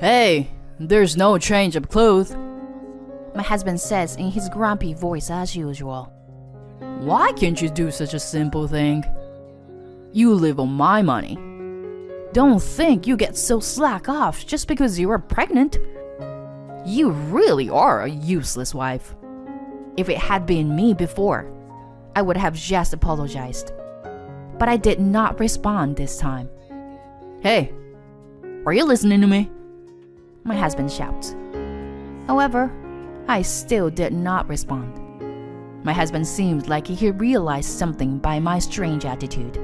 Hey, there's no change of clothes, my husband says in his grumpy voice as usual. Why can't you do such a simple thing? You live on my money. Don't think you get so slack off just because you are pregnant. You really are a useless wife. If it had been me before, I would have just apologized. But I did not respond this time. Hey, are you listening to me? My husband shouts. However, I still did not respond. My husband seemed like he realized something by my strange attitude,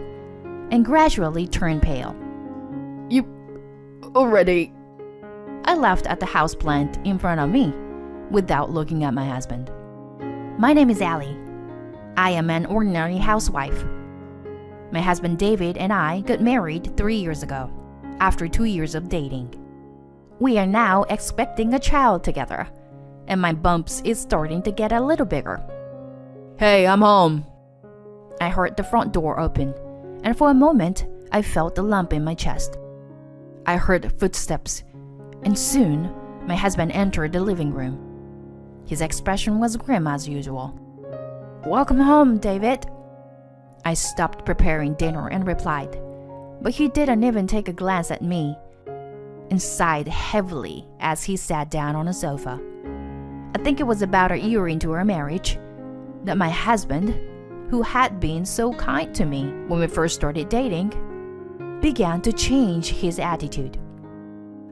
and gradually turned pale. You already... I laughed at the houseplant in front of me, without looking at my husband. My name is Allie. I am an ordinary housewife. My husband David and I got married 3 years ago, after 2 years of dating. We are now expecting a child together, and my bumps is starting to get a little bigger. Hey, I'm home. I heard the front door open, and for a moment, I felt a lump in my chest. I heard footsteps, and soon, my husband entered the living room. His expression was grim as usual. Welcome home, David. I stopped preparing dinner and replied, but he didn't even take a glance at me, and sighed heavily as he sat down on a sofa. I think it was about a year into our marriage that my husband, who had been so kind to me when we first started dating, began to change his attitude.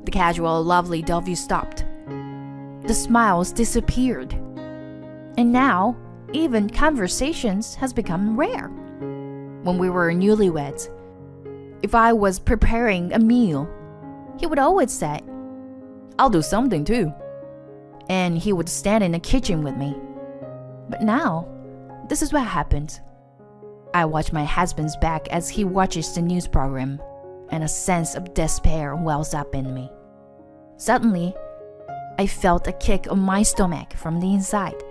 The casual, lovely dovey stopped. The smiles disappeared. And now, even conversations has become rare. When we were newlyweds, if I was preparing a meal, he would always say, "I'll do something too." And he would stand in the kitchen with me. But now, this is what happens. I watch my husband's back as he watches the news program, and a sense of despair wells up in me. Suddenly, I felt a kick on my stomach from the inside,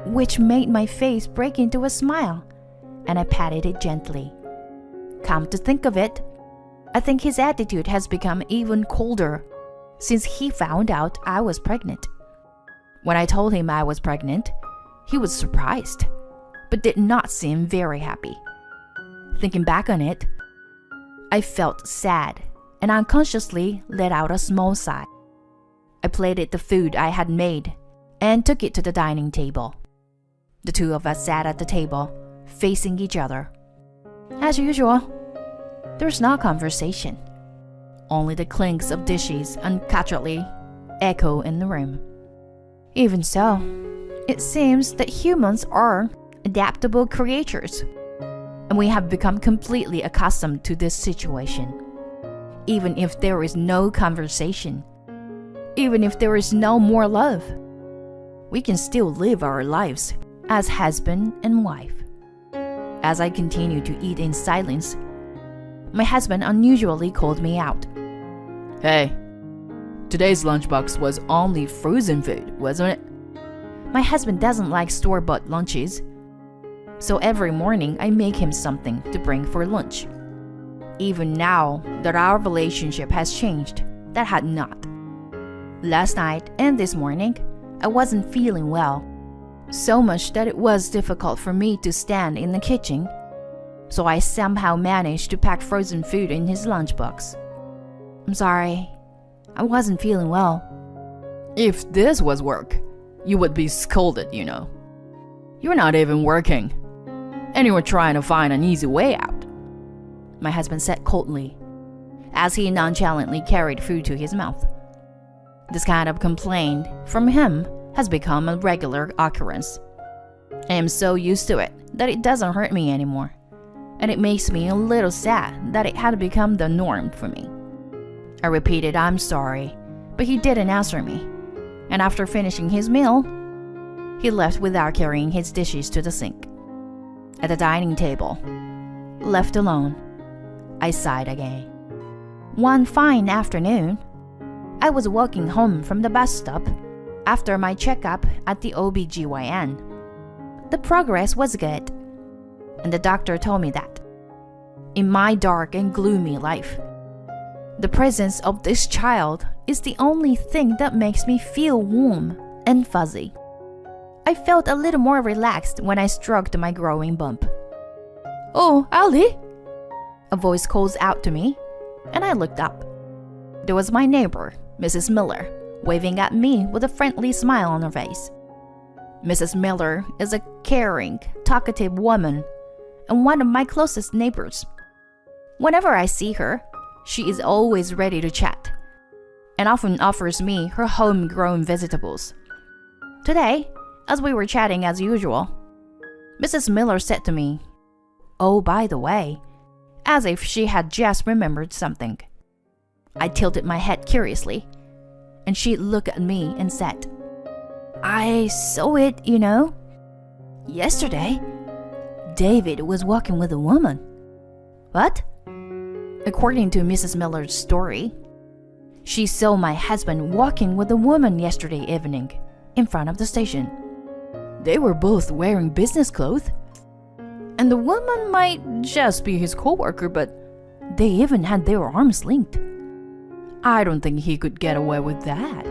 which made my face break into a smile, and I patted it gently. Come to think of it, I think his attitude has become even colder since he found out I was pregnant. When I told him I was pregnant, he was surprised, but did not seem very happy. Thinking back on it, I felt sad and unconsciously let out a small sigh. I plated the food I had made and took it to the dining table. The two of us sat at the table, facing each other. As usual, there's no conversation. Only the clinks of dishes uncutterly echo in the room. Even so, it seems that humans are adaptable creatures, and we have become completely accustomed to this situation. Even if there is no conversation, even if there is no more love, we can still live our lives as husband and wife. As I continued to eat in silence, my husband unusually called me out. Hey, today's lunchbox was only frozen food, wasn't it? My husband doesn't like store-bought lunches, so every morning I make him something to bring for lunch. Even now that our relationship has changed, that had not. Last night and this morning, I wasn't feeling well, so much that it was difficult for me to stand in the kitchen, so I somehow managed to pack frozen food in his lunchbox. I'm sorry, I wasn't feeling well. If this was work, you would be scolded, you know. You're not even working, and you were trying to find an easy way out, my husband said coldly, as he nonchalantly carried food to his mouth. This kind of complaint from him has become a regular occurrence. I am so used to it that it doesn't hurt me anymore, and it makes me a little sad that it had become the norm for me. I repeated I'm sorry, but he didn't answer me, and after finishing his meal, he left without carrying his dishes to the sink. At the dining table, left alone, I sighed again. One fine afternoon, I was walking home from the bus stop after my checkup at the OBGYN. The progress was good, and the doctor told me that, in my dark and gloomy life, The presence of this child is the only thing that makes me feel warm and fuzzy. I felt a little more relaxed when I stroked my growing bump. "Oh, Ali!" A voice calls out to me, and I looked up. There was my neighbor, Mrs. Miller, waving at me with a friendly smile on her face. Mrs. Miller is a caring, talkative woman and one of my closest neighbors. Whenever I see her, she is always ready to chat and often offers me her homegrown vegetables. Today, as we were chatting as usual, Mrs. Miller said to me, "Oh, by the way," as if she had just remembered something. I tilted my head curiously, and she looked at me and said, "I saw it, you know. Yesterday, David was walking with a woman." "What?" According to Mrs. Miller's story, she saw my husband walking with a woman yesterday evening in front of the station. "They were both wearing business clothes. And the woman might just be his co-worker, but they even had their arms linked. I don't think he could get away with that."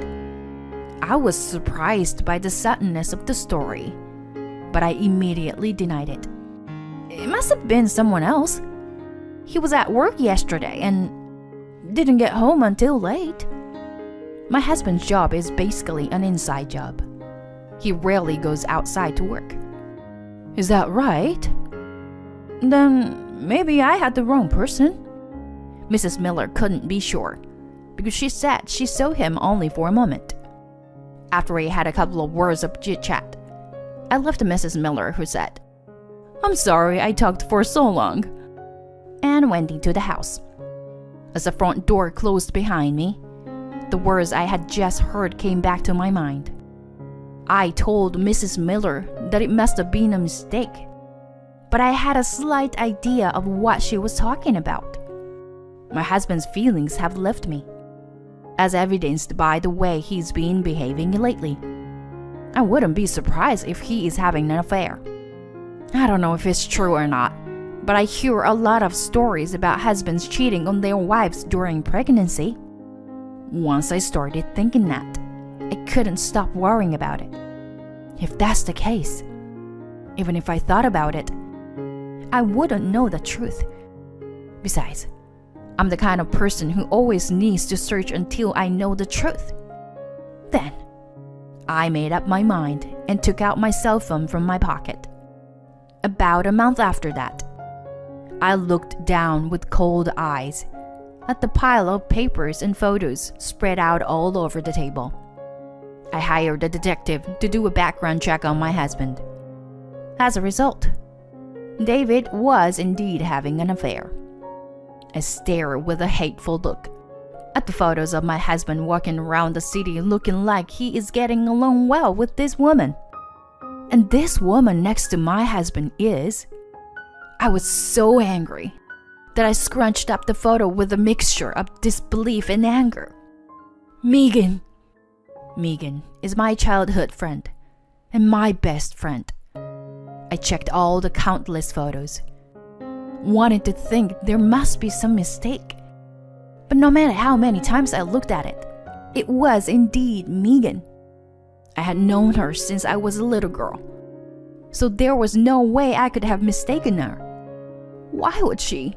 I was surprised by the suddenness of the story, but I immediately denied it. "It must have been someone else. He was at work yesterday and didn't get home until late. My husband's job is basically an inside job. He rarely goes outside to work." "Is that right?" "Then maybe I had the wrong person." Mrs. Miller couldn't be sure, because she said she saw him only for a moment. After we had a couple of words of chit-chat, I left Mrs. Miller, who said, "I'm sorry I talked for so long," and went into the house. As the front door closed behind me, the words I had just heard came back to my mind. I told Mrs. Miller that it must have been a mistake, but I had a slight idea of what she was talking about. My husband's feelings have left me, as evidenced by the way he's been behaving lately. I wouldn't be surprised if he is having an affair. I don't know if it's true or not, but I hear a lot of stories about husbands cheating on their wives during pregnancy. Once I started thinking that, I couldn't stop worrying about it. If that's the case, even if I thought about it, I wouldn't know the truth. Besides, I'm the kind of person who always needs to search until I know the truth. Then, I made up my mind and took out my cell phone from my pocket. About a month after that, I looked down with cold eyes at the pile of papers and photos spread out all over the table. I hired a detective to do a background check on my husband. As a result, David was indeed having an affair. I stared with a hateful look at the photos of my husband walking around the city looking like he is getting along well with this woman. And this woman next to my husband is... I was so angry that I scrunched up the photo with a mixture of disbelief and anger. Megan is my childhood friend and my best friend. I checked all the countless photos, wanted to think there must be some mistake. But no matter how many times I looked at it, it was indeed Megan. I had known her since I was a little girl, so there was no way I could have mistaken her. Why would she?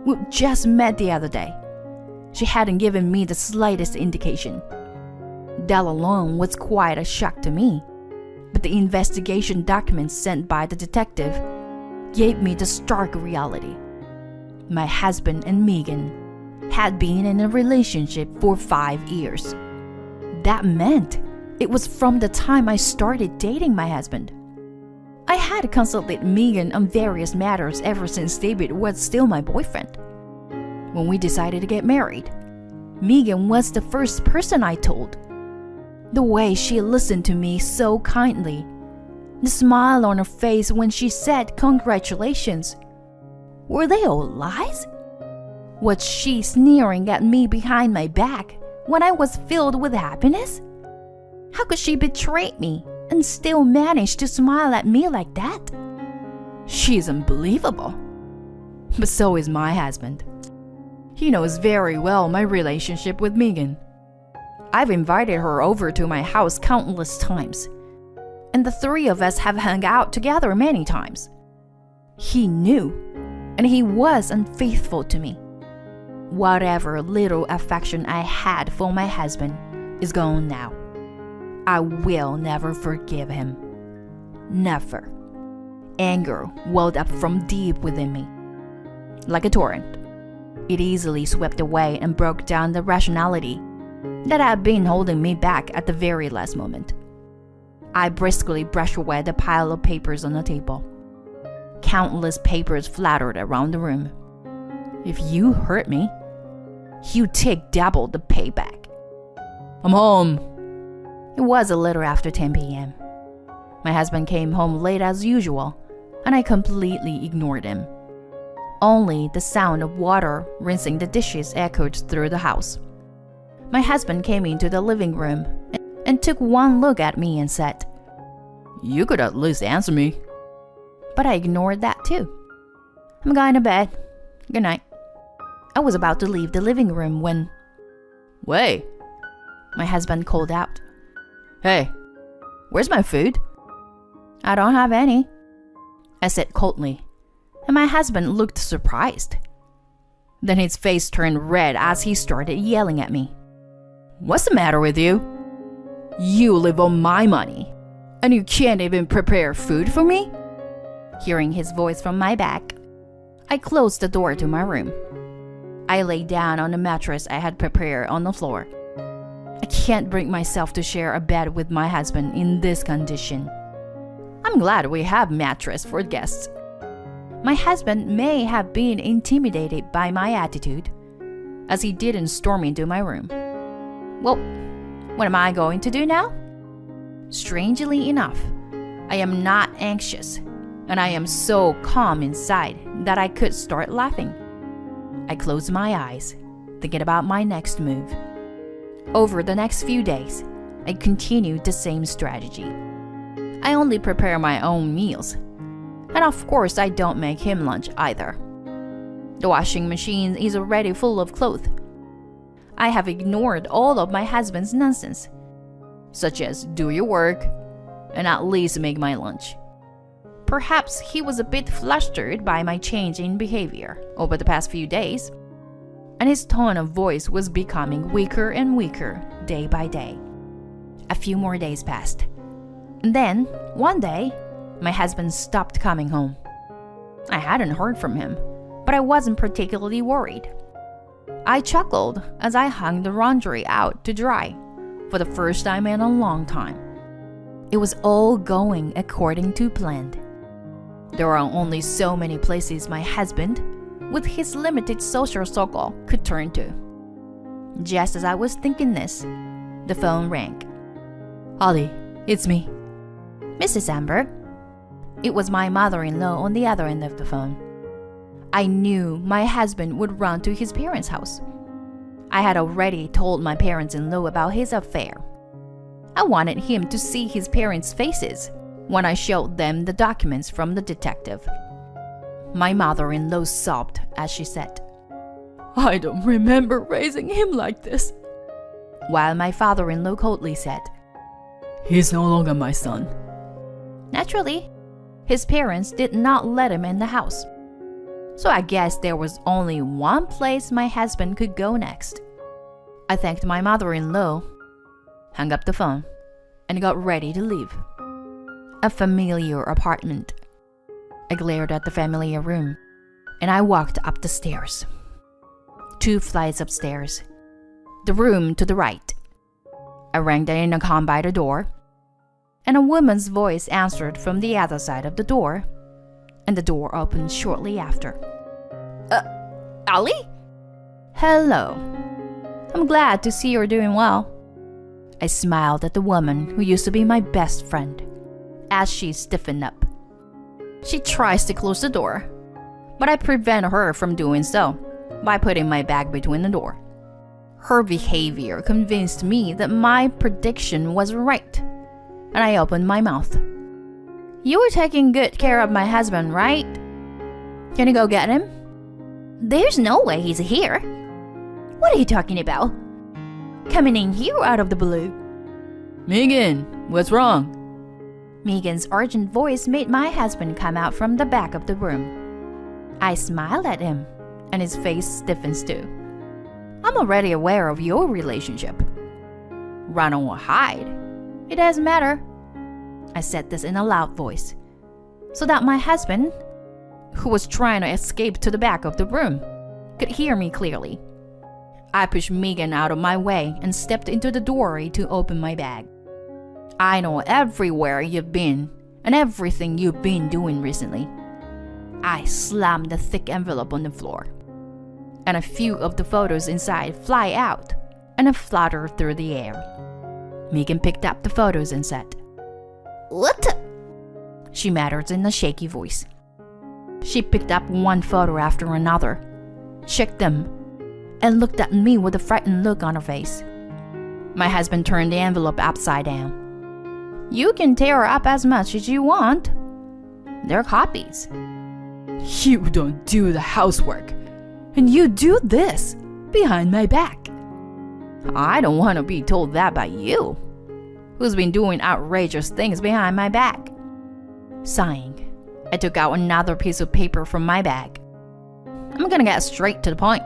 We just met the other day. She hadn't given me the slightest indication. That alone was quite a shock to me, but the investigation documents sent by the detective gave me the stark reality. My husband and Megan had been in a relationship for 5 years. That meant it was from the time I started dating my husband. I had consulted Megan on various matters ever since David was still my boyfriend. When we decided to get married, Megan was the first person I told. The way she listened to me so kindly, the smile on her face when she said congratulations. Were they all lies? Was she sneering at me behind my back when I was filled with happiness? How could she betray me and still manage to smile at me like that? She's unbelievable. But so is my husband. He knows very well my relationship with Megan. I've invited her over to my house countless times, and the three of us have hung out together many times. He knew, and he was unfaithful to me. Whatever little affection I had for my husband is gone now. I will never forgive him. Never. Anger welled up from deep within me. Like a torrent, it easily swept away and broke down the rationality that had been holding me back at the very last moment. I briskly brushed away the pile of papers on the table. Countless papers fluttered around the room. If you hurt me, you take double the payback. I'm home. It was a little after 10 p.m. My husband came home late as usual, and I completely ignored him. Only the sound of water rinsing the dishes echoed through the house. My husband came into the living room and took one look at me and said, "You could at least answer me." But I ignored that too. "I'm going to bed. Good night." I was about to leave the living room when... "Wait," my husband called out. "Hey, where's my food?" "I don't have any," I said coldly, and my husband looked surprised. Then his face turned red as he started yelling at me. "What's the matter with you? You live on my money, and you can't even prepare food for me?" Hearing his voice from my back, I closed the door to my room. I lay down on the mattress I had prepared on the floor. I can't bring myself to share a bed with my husband in this condition. I'm glad we have mattress for guests. My husband may have been intimidated by my attitude, as he didn't storm into my room. Well, what am I going to do now? Strangely enough, I am not anxious, and I am so calm inside that I could start laughing. I closed my eyes, thinking about my next move. Over the next few days, I continued the same strategy. I only prepare my own meals, and of course I don't make him lunch either. The washing machine is already full of clothes. I have ignored all of my husband's nonsense, such as do your work and at least make my lunch. Perhaps he was a bit flustered by my change in behavior over the past few days, and his tone of voice was becoming weaker and weaker day by day. A few more days passed. And then, one day, my husband stopped coming home. I hadn't heard from him, but I wasn't particularly worried. I chuckled as I hung the laundry out to dry for the first time in a long time. It was all going according to plan. There are only so many places my husband, with his limited social circle, could turn to. Just as I was thinking this, the phone rang. "Holly, it's me." "Mrs. Amber?" It was my mother-in-law on the other end of the phone. I knew my husband would run to his parents' house. I had already told my parents-in-law about his affair. I wanted him to see his parents' faces when I showed them the documents from the detective. My mother-in-law sobbed as she said, "I don't remember raising him like this," while my father-in-law coldly said, "He's no longer my son." Naturally, his parents did not let him in the house. So I guess there was only one place my husband could go next. I thanked my mother-in-law, hung up the phone, and got ready to leave. A familiar apartment. I glared at the familiar room, and I walked up the stairs. 2 flights upstairs. The room to the right. I rang the intercom by the door, and a woman's voice answered from the other side of the door, and the door opened shortly after. "Ali?" "Hello. I'm glad to see you're doing well." I smiled at the woman who used to be my best friend as she stiffened up. She tries to close the door, but I prevent her from doing so by putting my bag between the door. Her behavior convinced me that my prediction was right, and I opened my mouth. "You were taking good care of my husband, right? Can you go get him?" "There's no way he's here," What are you talking about? Coming in here out of the blue. Megan, what's wrong? Megan's urgent voice made my husband come out from the back of the room. I smiled at him, and his face stiffens too. I'm already aware of your relationship. Run or hide, it doesn't matter. I said this in a loud voice, so that my husband, who was trying to escape to the back of the room, could hear me clearly. I pushed Megan out of my way and stepped into the doorway to open my bag. I know everywhere you've been and everything you've been doing recently. I slammed the thick envelope on the floor, and a few of the photos inside fly out and flutter through the air. Megan picked up the photos and said, "What?" she muttered in a shaky voice. She picked up one photo after another, checked them, and looked at me with a frightened look on her face. My husband turned the envelope upside down. "You can tear up as much as you want. They're copies." You don't do the housework, and you do this behind my back. I don't want to be told that by you, who's been doing outrageous things behind my back. Sighing, I took out another piece of paper from my bag. I'm gonna get straight to the point.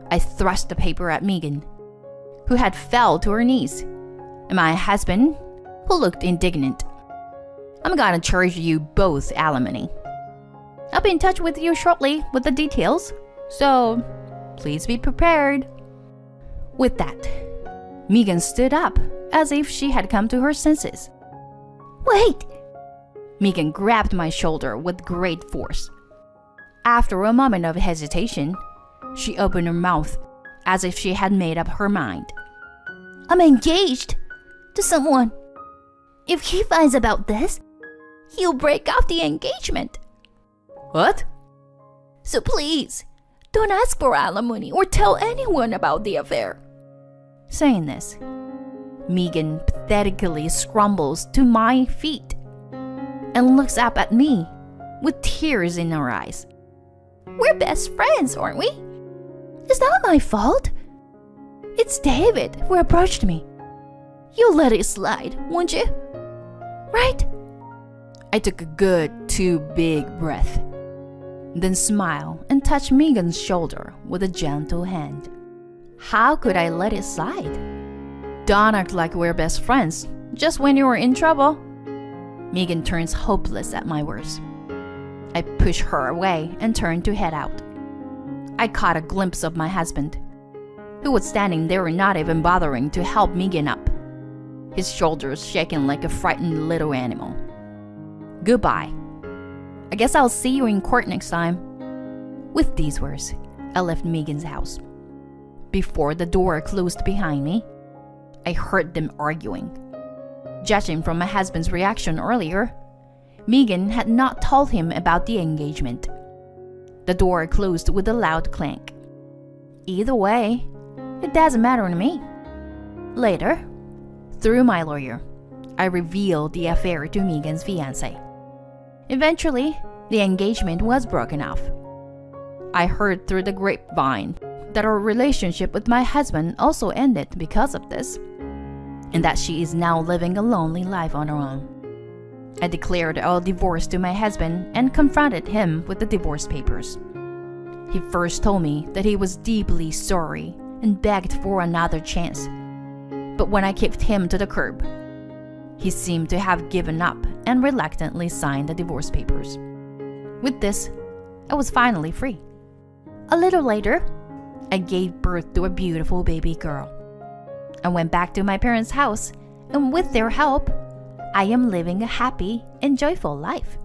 I thrust the paper at Megan, who had fell to her knees, and my husband, who looked indignant. I'm gonna charge you both alimony. I'll be in touch with you shortly with the details, so please be prepared. With that, Megan stood up as if she had come to her senses. Wait! Megan grabbed my shoulder with great force. After a moment of hesitation, she opened her mouth as if she had made up her mind. I'm engaged to someone. If he finds about this, he'll break off the engagement. What? So please, don't ask for alimony or tell anyone about the affair. Saying this, Megan pathetically scrambles to my feet and looks up at me with tears in her eyes. We're best friends, aren't we? It's not my fault. It's David who approached me. You'll let it slide, won't you? Right? I took a good 2 big breaths, then smiled and touched Megan's shoulder with a gentle hand. How could I let it slide? Don't act like we're best friends just when you're in trouble. Megan turns hopeless at my words. I push her away and turn to head out. I caught a glimpse of my husband, who was standing there and not even bothering to help Megan up, his shoulders shaking like a frightened little animal. Goodbye. I guess I'll see you in court next time. With these words, I left Megan's house. Before the door closed behind me, I heard them arguing. Judging from my husband's reaction earlier, Megan had not told him about the engagement. The door closed with a loud clank. Either way, it doesn't matter to me. Later, through my lawyer, I revealed the affair to Megan's fiancé. Eventually, the engagement was broken off. I heard through the grapevine that our relationship with my husband also ended because of this, and that she is now living a lonely life on her own. I declared our divorce to my husband and confronted him with the divorce papers. He first told me that he was deeply sorry and begged for another chance. But when I kicked him to the curb, he seemed to have given up and reluctantly signed the divorce papers. With this, I was finally free. A little later, I gave birth to a beautiful baby girl. I went back to my parents' house, and with their help, I am living a happy and joyful life.